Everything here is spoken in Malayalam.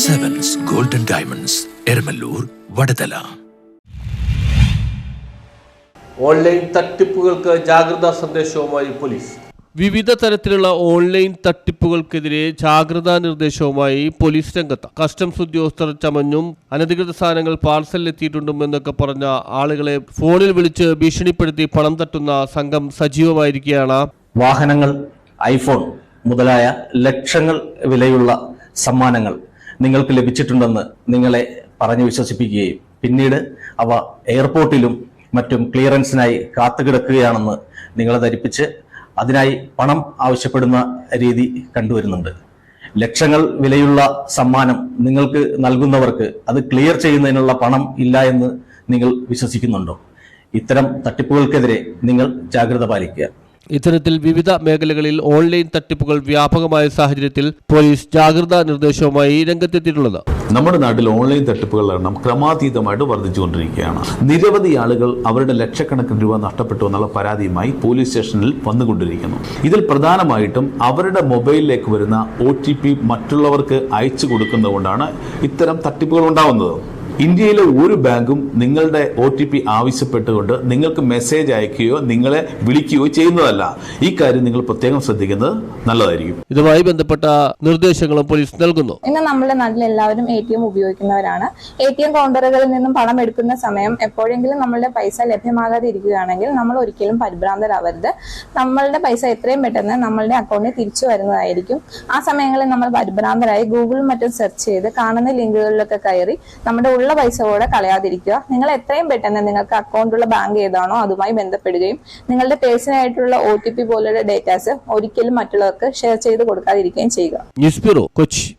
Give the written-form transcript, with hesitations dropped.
Sevens Golden Diamonds, Ermalur, Vadadala. Online തട്ടിപ്പുകൾക്ക് ജാഗ്രതാ സന്ദേശവുമായി പോലീസ്. വിവിധ തരത്തിലുള്ള ഓൺലൈൻ തട്ടിപ്പുകൾക്കെതിരെ ജാഗ്രതാ നിർദ്ദേശവുമായി പോലീസ് രംഗത്ത്. കസ്റ്റംസ് ഉദ്യോഗസ്ഥർ ചമഞ്ഞും അനധികൃത സാധനങ്ങൾ പാർസലിലെത്തിയിട്ടുണ്ടും എന്നൊക്കെ പറഞ്ഞ ആളുകളെ ഫോണിൽ വിളിച്ച് ഭീഷണിപ്പെടുത്തി പണം തട്ടുന്ന സംഘം സജീവമായിരിക്കുകയാണ്. വാഹനങ്ങൾ, ഐഫോൺ മുതലായ ലക്ഷങ്ങൾ വിലയുള്ള സമ്മാനങ്ങൾ നിങ്ങൾക്ക് ലഭിച്ചിട്ടുണ്ടെന്ന് നിങ്ങളെ പറഞ്ഞു വിശ്വസിപ്പിക്കുകയും പിന്നീട് അവ എയർപോർട്ടിലും മറ്റും ക്ലിയറൻസിനായി കാത്തുകിടക്കുകയാണെന്ന് നിങ്ങളെ ധരിപ്പിച്ച് അതിനായി പണം ആവശ്യപ്പെടുന്ന രീതി കണ്ടുവരുന്നുണ്ട്. ലക്ഷങ്ങൾ വിലയുള്ള സമ്മാനം നിങ്ങൾക്ക് നൽകുന്നവർക്ക് അത് ക്ലിയർ ചെയ്യുന്നതിനുള്ള പണം ഇല്ല എന്ന് നിങ്ങൾ വിശ്വസിക്കുന്നുണ്ടോ? ഇത്തരം തട്ടിപ്പുകൾക്കെതിരെ നിങ്ങൾ ജാഗ്രത പാലിക്കുക. ഇത്തരത്തിൽ വിവിധ മേഖലകളിൽ ഓൺലൈൻ തട്ടിപ്പുകൾ വ്യാപകമായ സാഹചര്യത്തിൽ പോലീസ് ജാഗ്രതാ നിർദ്ദേശവുമായി രംഗത്തെത്തിയിട്ടുള്ളത്. നമ്മുടെ നാട്ടിൽ ഓൺലൈൻ തട്ടിപ്പുകളുടെ എണ്ണം ക്രമാതീതമായിട്ട് വർദ്ധിച്ചുകൊണ്ടിരിക്കുകയാണ്. നിരവധി ആളുകൾ അവരുടെ ലക്ഷക്കണക്കിന് രൂപ നഷ്ടപ്പെട്ടു എന്നുള്ള പരാതിയുമായി പോലീസ് സ്റ്റേഷനിൽ വന്നുകൊണ്ടിരിക്കുന്നു. ഇതിൽ പ്രധാനമായിട്ടും അവരുടെ മൊബൈലിലേക്ക് വരുന്ന OTP മറ്റുള്ളവർക്ക് അയച്ചു കൊടുക്കുന്നതുകൊണ്ടാണ് ഇത്തരം തട്ടിപ്പുകൾ ഉണ്ടാവുന്നത്. ഇന്ത്യയിലെ ഒരു ബാങ്കും നിങ്ങളുടെ OTP ആവശ്യപ്പെട്ടുകൊണ്ട് നിങ്ങൾക്ക് മെസ്സേജ് അയക്കുകയോ നിങ്ങളെ വിളിക്കുകയോ ചെയ്യുന്നതല്ല. ഈ കാര്യം നിങ്ങൾ പ്രത്യേകം ശ്രദ്ധിക്കുന്നത് നല്ലതായിരിക്കും. ഇതുമായി ബന്ധപ്പെട്ട നിർദ്ദേശങ്ങളും പോലീസ് നൽകുന്നു. ഇന്ന് നമ്മുടെ നാട്ടിൽ എല്ലാവരും ATM ഉപയോഗിക്കുന്നവരാണ്. ATM കൗണ്ടറുകളിൽ നിന്നും പണം എടുക്കുന്ന സമയം എപ്പോഴെങ്കിലും നമ്മളുടെ പൈസ ലഭ്യമാകാതെ ഇരിക്കുകയാണെങ്കിൽ നമ്മൾ ഒരിക്കലും പരിഭ്രാന്തരാവരുത്. നമ്മളുടെ പൈസ എത്രയും പെട്ടെന്ന് നമ്മളുടെ അക്കൗണ്ടിൽ തിരിച്ചു വരുന്നതായിരിക്കും. ആ സമയങ്ങളിൽ നമ്മൾ പരിഭ്രാന്തരായി ഗൂഗിളും മറ്റും സെർച്ച് ചെയ്ത് കാണുന്ന ലിങ്കുകളിലൊക്കെ കയറി നമ്മുടെ പൈസ കൂടെ കളയാതിരിക്കുക. നിങ്ങൾ എത്രയും പെട്ടെന്ന് നിങ്ങൾക്ക് അക്കൗണ്ടുള്ള ബാങ്ക് ഏതാണോ അതുമായി ബന്ധപ്പെടുകയും നിങ്ങളുടെ പേഴ്സണലായിട്ടുള്ള OTP പോലുള്ള ഡേറ്റാസ് ഒരിക്കലും മറ്റുള്ളവർക്ക് ഷെയർ ചെയ്ത് കൊടുക്കാതിരിക്കുകയും ചെയ്യുക. News bureau, Kochi.